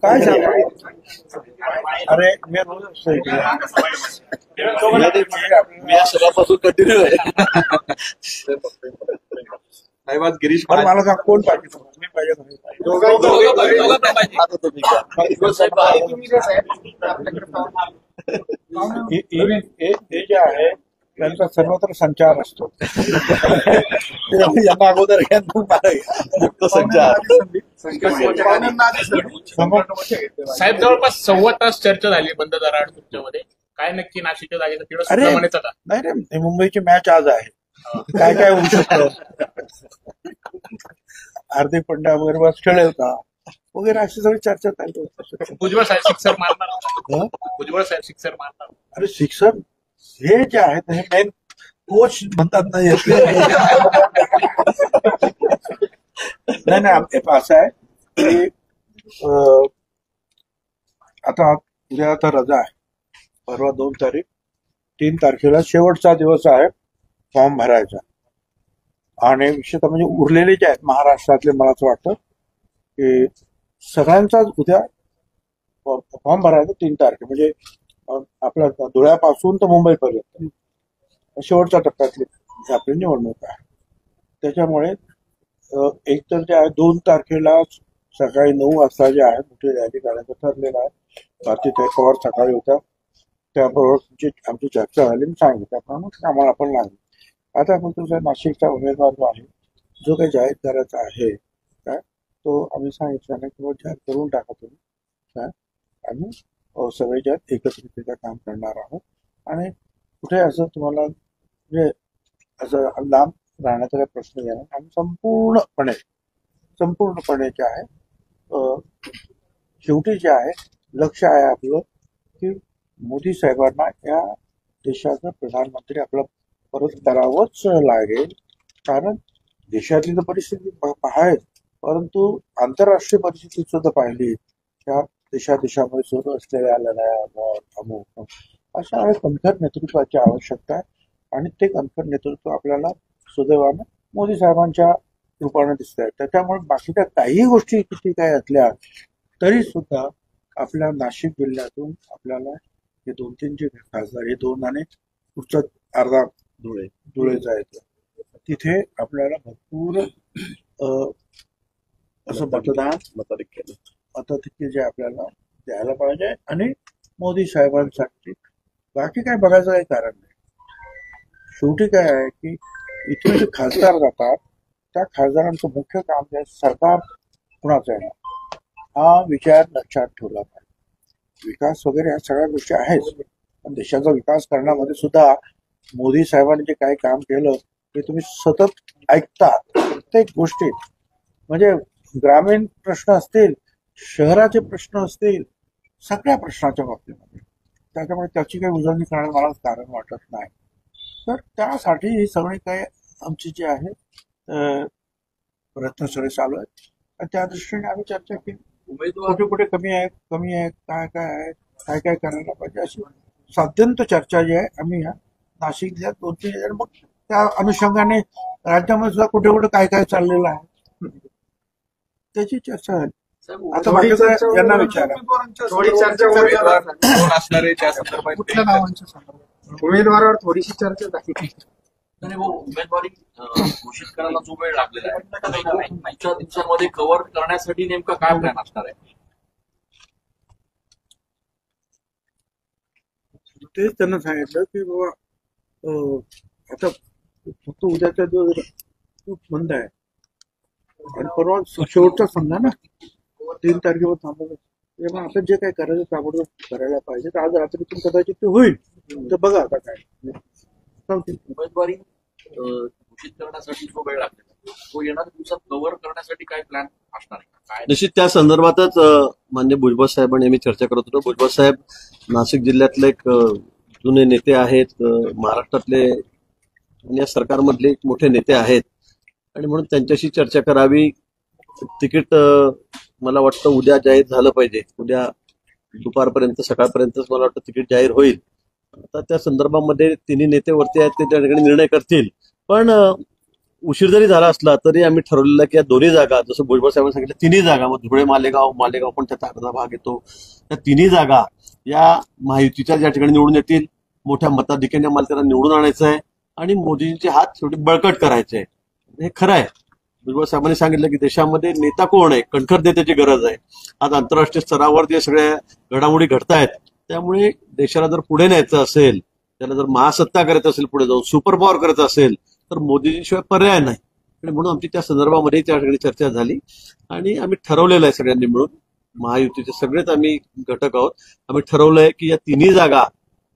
काय सांगा अरे मी सगळ्यापासून कंटिन्यू आहे साहेब. आज गिरीश मला सांग कोण पाहिजे मी पाहिजे हे जे आहे त्यांचा सर्वत्र संचार असतो. यांना अगोदर संचार साहेब जवळपास 1.25 तास चर्चा झाली बंद दराड तुमच्यामध्ये. काय नक्की नाशिकच्या जागेचा तिकडे नाही रे, मुंबईची मॅच आज आहे. काय काय होऊ शकतं, हार्दिक पांड्या वगैरे खेळेल का वगैरे अशी सगळी चर्चा चालू. भुजबळ साहेब सिक्सर मारणार, भुजबळ साहेब सिक्सर मारणार. अरे सिक्सर हे जे आहेत हे मेन कोच म्हणतात नाही. नाही असं आहे की आता उद्या आता रजा आहे, परवा 2 तारीख, 3 तारखेला शेवटचा दिवस आहे फॉर्म भरायचा. आणि विशेषतः म्हणजे उरलेले जे आहेत महाराष्ट्रातले, मला असं वाटतं की सगळ्यांचाच उद्या फॉर्म भरायचा 3 तारखे, म्हणजे आपल्या धुळ्यापासून तर मुंबईपर्यंत शेवटच्या टप्प्यातली आपली निवडणूक आहे. त्याच्यामुळे एक तर जे आहे 2 तारखेला सकाळी 9 वाजता जे आहे मोठी रॅली काढायचं ठरलेलं आहे. भारतीय पवार सकाळी होता, त्याबरोबर आमची चर्चा झाली, मी सांगितलं त्याप्रमाणे आम्हाला आपण लागली. आता आपण तुझा नाशिकचा उमेदवार जो आहे, जो काही जाहीर करायचा आहे काय, तो आम्ही सांगितलं नाही किंवा जाहीर करून टाका तुम्ही काय. आम्ही सगळे ज्यात एकत्रितरित्या काम करणार आहोत. आणि कुठे असं तुम्हाला म्हणजे असं लांब राहण्याचा काही प्रश्न येणार. आम्ही संपूर्णपणे जे आहे शेवटी जे आहे लक्ष आहे आपलं की मोदी साहेबांना या देशाचा प्रधानमंत्री आपला परत करावंच लागेल. कारण देशातली तर परिस्थिती आहे, परंतु आंतरराष्ट्रीय परिस्थिती सुद्धा पाहिली, त्या देशामध्ये सुरू असलेल्या लढाया अमुक अशा कणखर नेतृत्वाची आवश्यकता आहे. आणि ते कणखर नेतृत्व आपल्याला सुदैवानं मोदी साहेबांच्या रूपाने दिसत आहे. त्याच्यामुळे बाकीच्या काही गोष्टी किती काय असल्या तरी सुद्धा आपल्या नाशिक जिल्ह्यातून आपल्याला हे 2-3 जे खासदार, हे 2 आणि पुढचा अर्धा धुळेचा येतो, तिथे आपल्याला भरपूर असं मताधिक्य जे आपल्याला द्यायला पाहिजे. आणि मोदी साहेबांसाठी बाकी काय बघायचं काही कारण नाही. शेवटी काय आहे की इथून जे खासदार जातात त्या खासदारांचं मुख्य काम जे सरकार कुणाचं आहे हा विचार लक्षात ठेवला पाहिजे. विकास वगैरे ह्या सगळ्या गोष्टी आहेच, पण देशाचा विकास करण्यामध्ये सुद्धा मोदी साहेबांनी जे काही काम केलं ते तुम्ही सतत ऐकता. प्रत्येक गोष्टीत म्हणजे ग्रामीण प्रश्न असतील, शहराचे प्रश्न असतील, सगळ्या प्रश्नाच्या बाबतीमध्ये. त्याच्यामुळे त्याची काही उजळणी करण्यास मला कारण वाटत नाही. तर त्यासाठी ही सगळी काही आमची जी आहे प्रयत्न सगळे चालू आहेत. आणि त्या दृष्टीने आम्ही चर्चा केली, कुठे कुठे कमी आहे, काय काय करायला पाहिजे, अशी साध्यंत चर्चा जी आहे आम्ही ह्या नाशिक जिल्ह्यात 2-3 हजार, मग त्या अनुषंगाने राज्यामध्ये सुद्धा कुठे कुठे काय चाललेलं आहे त्याची चर्चा झाली. आता बाकीचं यांना विचारा. उमेदवारावर थोडीशी चर्चा झाली. उमेदवारी घोषित करायला जो वेळ लागलेला आहे, 5 दिवसांमध्ये कव्हर करण्यासाठी नेमका काय प्लॅन असणार आहे? तेच त्यांना सांगितलं की बाबा आता फक्त उद्याचा दिवस बंद आहे आणि परवा शेवटचा समजा ना 3 तारखेवर थांबवलं. तेव्हा आता जे काही करायचं ताबडतोब करायला पाहिजे. तर आज रात्रीतून कदाचित ते होईल. तर बघा आता काय उमेदवारी घोषित करण्यासाठी जो वेळ लागेल तो येणाऱ्या दिवसात कव्हर करण्यासाठी काय प्लॅन असणार आहे? निश्चित त्या संदर्भातच माननीय भुजबळ साहेबांनी आम्ही चर्चा करत होतो. भुजबळ साहेब नाशिक जिल्ह्यातले एक जुने नेते आहेत, महाराष्ट्रातले आणि या सरकारमधले एक मोठे नेते आहेत. आणि म्हणून त्यांच्याशी चर्चा करावी. तिकीट मला वाटतं उद्या जाहीर झालं पाहिजे. उद्या दुपारपर्यंत सकाळपर्यंतच मला वाटतं तिकीट जाहीर होईल. आता त्या संदर्भामध्ये तिन्ही नेते वरती आहेत, ते त्या ठिकाणी निर्णय करतील. पण उशीर जरी झाला असला तरी आम्ही ठरवलेलं की या दोन्ही जागा, जसं भुजबळ साहेबांनी सांगितलं, तिन्ही जागा, मग धुळे मालेगाव पण त्याचा अर्धा भाग येतो, त्या तिन्ही जागा या महायुतीच्या ज्या ठिकाणी निवडून येतील, मोठ्या मताधिक्याने मला त्यांना निवडून आणायचं आहे आणि मोदींचे हात शेवटी बळकट करायचे आहे. हे खरं आहे. भुजबळ साहेबांनी सांगितलं की देशामध्ये नेता कोण आहे, कणखर नेत्याची गरज आहे. आज आंतरराष्ट्रीय स्तरावर जे सगळ्या घडामोडी घडतायत, त्यामुळे देशाला जर पुढे न्यायचं असेल, त्याला जर महासत्ता करायचं असेल, पुढे जाऊन सुपर पॉवर करायचं असेल, तर मोदींशिवाय पर्याय नाही. आणि म्हणून आमची त्या संदर्भामध्ये त्या ठिकाणी चर्चा झाली आणि आम्ही ठरवलेलं आहे सगळ्यांनी मिळून, महायुतीचे सगळेच आम्ही घटक आहोत, आम्ही ठरवलंय की या तिन्ही जागा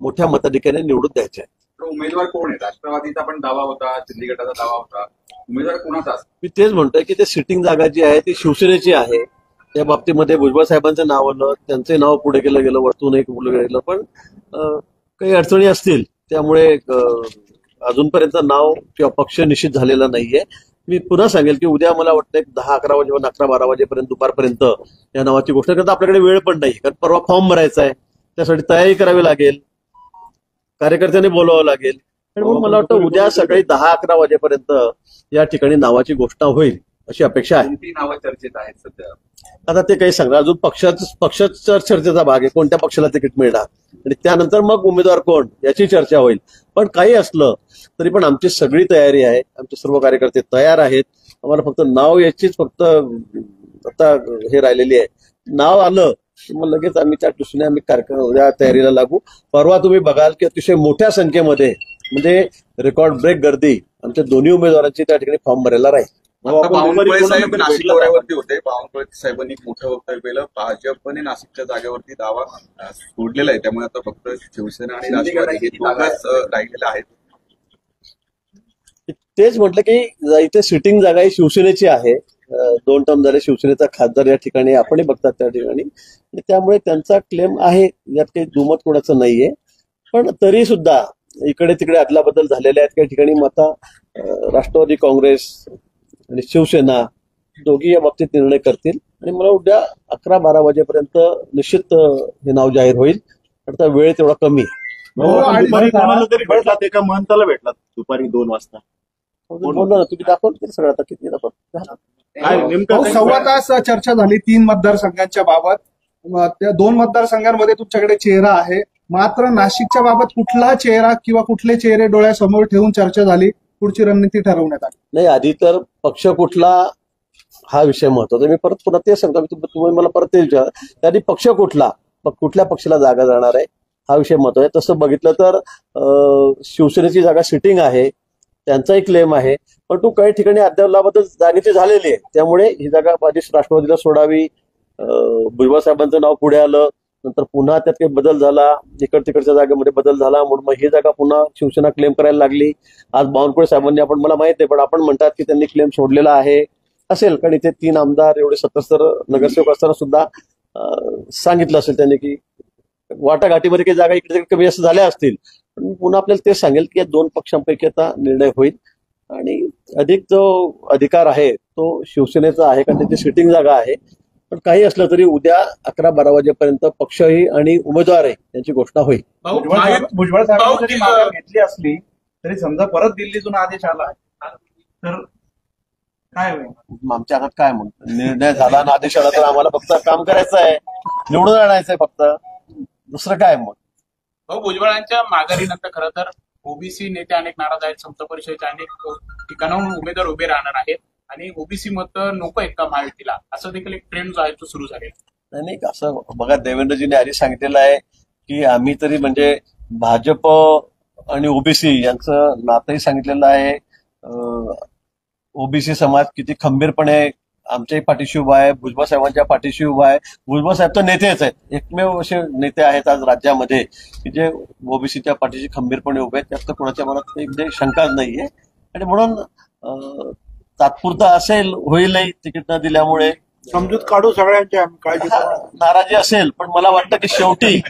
मोठ्या मताधिक्याने निवडून द्यायच्या आहेत. उमेदवार कोण आहे? राष्ट्रवादीचा पण दावा होता, दिल्ली गटाचा दावा होता, उमेदवार कोणाचा असतो? मी तेच म्हणतोय की ते सिटिंग जागा जी आहे ती शिवसेनेची आहे. त्या बाबतीमध्ये भुजबळ साहेबांचं नाव आलं, त्यांचे नाव पुढे केलं गेलं, वरतून एक पुढे गेलं, पण काही अडचणी असतील त्यामुळे अजूनपर्यंत नाव किंवा पक्ष निश्चित झालेला नाहीये. मी पुन्हा सांगेल की उद्या मला वाटतं 10-11 वाजेपर्यंत 11-12 वाजेपर्यंत दुपारपर्यंत या नावाची घोषणा करता. आपल्याकडे वेळ पण नाही, कारण परवा फॉर्म भरायचा आहे, त्यासाठी तयारी करावी लागेल, कार्यकर्त्यांनी बोलावं लागेल. आणि म्हणून मला वाटतं उद्या सकाळी 10-11 वाजेपर्यंत या ठिकाणी नावाची घोषणा होईल अशी अपेक्षा आहे. कोणती नावं चर्चेत आहेत सध्या? आता ते काही सांगणार, अजून पक्षाचा चर्चेचा भाग आहे, कोणत्या पक्षाला तिकीट मिळणार आणि त्यानंतर मग उमेदवार कोण याची चर्चा होईल. पण काही असलं तरी पण आमची सगळी तयारी आहे, आमचे सर्व कार्यकर्ते तयार आहेत. आम्हाला फक्त नाव याचीच फक्त आता हे राहिलेली आहे. नाव आलं की मग लगेच आम्ही त्या दृष्टीने या तयारीला लागू. परवा तुम्ही बघाल की अतिशय मोठ्या संख्येमध्ये, म्हणजे रेकॉर्ड ब्रेक गर्दी आमच्या दोन्ही उमेदवारांची त्या ठिकाणी फॉर्म भरायला राहील. आता बावनकुळे साहेब नाशिक दौऱ्यावरती होते. बावनकुळे साहेबांनी एक मोठं वक्तव्य केलं, भाजपने नाशिकच्या जागेवरती दावा सोडलेला आहे, त्यामुळे आता फक्त शिवसेना आणि राष्ट्रवादी हे दोघंच राहिलेले आहेत. तेच म्हटलं की इथे सिटिंग जागा ही शिवसेनेची आहे. 2 टर्म झाले शिवसेनेचा खासदार या ठिकाणी आपणही बघतात त्या ठिकाणी, आणि त्यामुळे त्यांचा क्लेम आहे, यात काही दुमत कोणाचं नाहीये. पण तरी सुद्धा इकडे तिकडे अदलाबदल झालेल्या आहेत. काही ठिकाणी मता राष्ट्रवादी काँग्रेस आणि शिवसेना दोघी या बाबतीत निर्णय करतील आणि मला उद्या 11-12 वाजेपर्यंत निश्चित हे नाव जाहीर होईल. आता वेळ तेवढा कमी आहे. दुपारी कोणाला तरी भेटलात, एका महंताला भेटलात दुपारी 2 वाजता. बोललो ना, तुम्ही दाखवत सगळं, आता किती दाखवत. काय नेमकं 1.25 तास चर्चा झाली 3 मतदारसंघांच्या बाबत. त्या 2 मतदारसंघांमध्ये तुमच्याकडे चेहरा आहे, मात्र नाशिकच्या बाबत कुठला चेहरा किंवा कुठले चेहरे डोळ्यासमोर ठेवून चर्चा झाली, पुढची रणनीती ठरवण्यात आली? नाही, आधी तर पक्ष कुठला हा विषय महत्वाचा. मी परत पुन्हा ते सांगतो, तुम्ही मला परत ते विचार, त्याआधी पक्ष कुठल्या पक्षाला जागा जाणार आहे हा विषय महत्वाचा आहे. तसं बघितलं तर शिवसेनेची जागा सिटिंग आहे, त्यांचाही क्लेम आहे, परंतु काही ठिकाणी अद्यावलाबद्दल जागेची झालेली आहे, त्यामुळे ही जागा आधीच राष्ट्रवादीला सोडावी. भुजबळ साहेबांचं नाव पुढे आलं, नंतर पुन्हा त्यात काही बदल झाला, तिकडच्या जागेमध्ये बदल झाला, म्हणून मग ही जागा पुन्हा शिवसेना क्लेम करायला लागली. आज बावनकुळे साहेबांनी, आपण मला माहित आहे, पण आपण म्हणतात की त्यांनी क्लेम सोडलेला आहे असेल, कारण इथे 3 आमदार एवढे 77 नगरसेवक असताना सुद्धा सांगितलं असेल त्यांनी की वाटाघाटीमध्ये काही जागा इकडे कमी जास्त झाल्या असतील. पण पुन्हा आपल्याला तेच सांगेल की या 2 पक्षांपैकी आता निर्णय होईल आणि अधिक जो अधिकार आहे तो शिवसेनेचा आहे, कारण त्याची सिटिंग जागा आहे. पण काही असलं तरी उद्या 11-12 वाजेपर्यंत पक्षही आणि उमेदवारही यांची घोषणा होईल. भुजबळ साहेबांनी जरी माघार घेतली असली तरी समजा परत दिल्लीतून आदेश आला तर काय होईल? आमच्या हातात काय म्हणतो, निर्णय झाला ना आदेश आला तर आम्हाला फक्त काम करायचं आहे, निवडून आणायचंय फक्त, दुसरं काय मग. भाऊ, भुजबळांच्या माघारीनंतर खरं तर ओबीसी नेते अनेक नाराज आहेत. समता परिषदेच्या अनेक ठिकाणाहून उमेदवार उभे राहणार आहेत आणि ओबीसी मत नको आहेत का महायुतीला, असं देखील एक ट्रेंड जो आहे तो सुरू झालेला. नाही, असं बघा, देवेंद्रजींनी आधी सांगितलेलं आहे की आम्ही तरी म्हणजे भाजप आणि ओबीसी यांचं नातंही सांगितलेलं आहे. ओबीसी समाज किती खंबीरपणे आमच्याही पाठीशी उभा आहे, भुजबळ साहेबांच्या पाठीशी उभा आहे. भुजबळ साहेब तर नेतेच आहेत, एकमेव असे नेते आहेत आज राज्यामध्ये की जे ओबीसीच्या पाठीशी खंबीरपणे उभे आहेत. त्यात कोणाच्या मनात म्हणजे शंकाच नाहीये. आणि म्हणून तात्पुरता असेल, होईलही तिकीट न दिल्यामुळे समजूत काढू सगळ्यांची आम्ही, काळजी करू नका. नाराजी असेल, पण मला वाटतं की शेवटी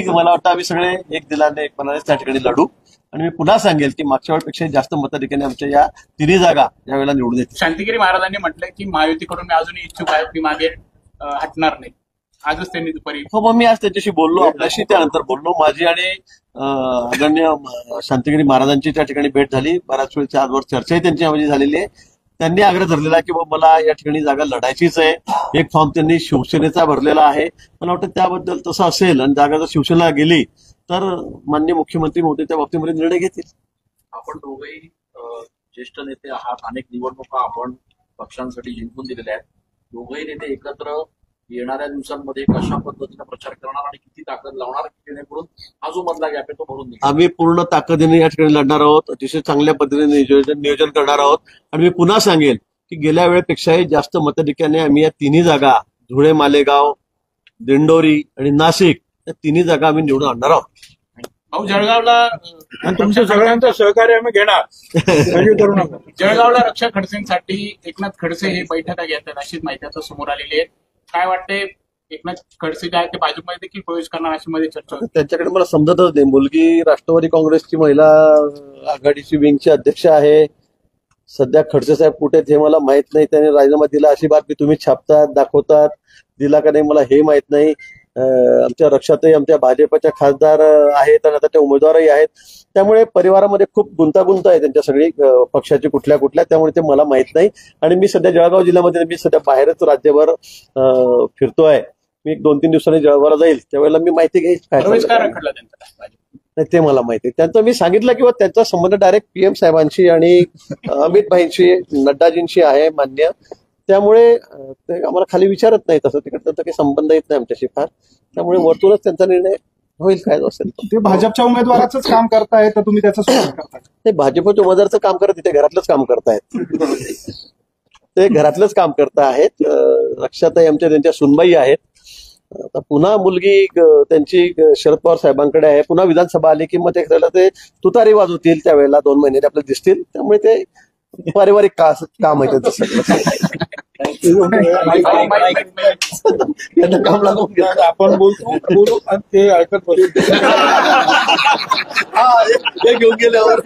मला वाटतं आम्ही सगळे एक दिलाने एक मनाने त्या ठिकाणी लढू. आणि मी पुन्हा सांगेल की मागच्या वेळेपेक्षा जास्त मताधिक्याने आमच्या या तिन्ही जागा यावेळेला निवडून येतील. शांतिगिरी महाराजांनी म्हटलंय की महायुतीकडून मी अजूनही इच्छुक आहे, मी मागे हटणार नाही. आजच त्यांनी दुपारी हो, मग मी आज त्याच्याशी बोललो, आपल्याशी त्यानंतर बोललो. माझी आणि आदरणीय शांतिगिरी महाराजांची त्या ठिकाणी भेट झाली. बऱ्याच वेळची आजवर चर्चाही त्यांच्यामध्ये झालेली आहे. त्यांनी आग्रह धरलेला की बाबा मला या ठिकाणी जागा लढायचीच आहे. एक फॉर्म त्यांनी शिवसेनेचा भरलेला आहे. मला वाटतं त्याबद्दल तसं असेल आणि जागा जर शिवसेनेला गेली तर माननीय मुख्यमंत्री मोदी त्या बाबतीमध्ये निर्णय घेतील. आपण दोघंही ज्येष्ठ नेते आहात, अनेक निवडणुका आपण पक्षांसाठी जिंकून दिलेल्या आहेत. दोघंही नेते एकत्र येणाऱ्या दिवसांमध्ये कशा पद्धतीने प्रचार करणार आणि किती ताकद लावणार, जेणेकरून हा जो मधला गॅप आहे तो भरून निघेल? आम्ही पूर्ण ताकदीने या ठिकाणी लढणार आहोत. अतिशय चांगल्या पद्धतीने नियोजन करणार आहोत. आणि मी पुन्हा सांगेन की गेल्या वेळेपेक्षाही जास्त मताधिक्याने आम्ही या तिन्ही जागा, धुळे, मालेगाव, दिंडोरी आणि नाशिक, या तिन्ही जागा आम्ही निवडून आणणार आहोत. भाऊ जळगावला आणि तुमच्या सगळ्यांचं सहकार्य आम्ही घेणार, काळजी करू नका. जळगावला रक्षा खडसेंसाठी एकनाथ खडसे हे बैठका घेतात अशीच माहिती आता समोर आलेली आहे. काय वाटते, एकनाथ खडसे जे आहेत ते भाजपमध्ये देखील प्रवेश करणार अशी मध्ये चर्चा होती. त्यांच्याकडे मला समजतच नाही. मुलगी राष्ट्रवादी काँग्रेसची महिला आघाडीची विंगची अध्यक्ष आहे. सध्या खडसे साहेब कुठे हे मला माहित नाही. त्यांनी राजीनामा दिला अशी बातमी तुम्ही छापतात, दाखवतात, दिला का नाही मला हे माहित नाही. आमच्या रक्षातही आमच्या भाजपच्या खासदार आहेत आणि आता त्या उमेदवारही आहेत. त्यामुळे परिवारामध्ये खूप गुंतागुंत आहे त्यांच्या सगळी पक्षाची कुठल्या, त्यामुळे ते मला माहित नाही. आणि मी सध्या जळगाव जिल्ह्यामध्ये, मी सध्या बाहेरच राज्यभर फिरतोय. मी 2-3 दिवसांनी जळगावला जाईल, त्यावेळेला मी माहिती घेईल प्रवेश का रखडला त्यांचा नाही ते मला माहिती. त्यांचं मी सांगितलं किंवा त्यांचा संबंध डायरेक्ट PM साहेबांशी आणि अमित भाईंशी, नड्डाजींशी आहे मान्य. त्यामुळे ते आम्हाला खाली विचारत नाही, तसं तिकडचा काही संबंध येत नाही आमच्याशी फार. त्यामुळे वरतूनच त्यांचा निर्णय होईल काय असेल. ते भाजपच्या उमेदवाराच काम करतायत तर तुम्ही त्याचं स्वागत करताय? ते भाजपच्या उमेदवाराचं काम करत, ते घरातलंच काम करतायत. ते घरातलंच काम करत आहेत. रक्षाताई आमच्या त्यांच्या सुनबाई आहेत. आता पुन्हा मुलगी त्यांची शरद पवार साहेबांकडे आहे. पुन्हा विधानसभा आली की मग ते तुतारी वाजवतील, त्यावेळेला 2 महिने आपल्याला दिसतील. त्यामुळे ते पारिवारिक काम आहे त्यांचं सगळं. त्यांना काम लागून घेतलं. आपण बोलू आणि ते ऐकत बसू. हे घेऊन गेल्यावर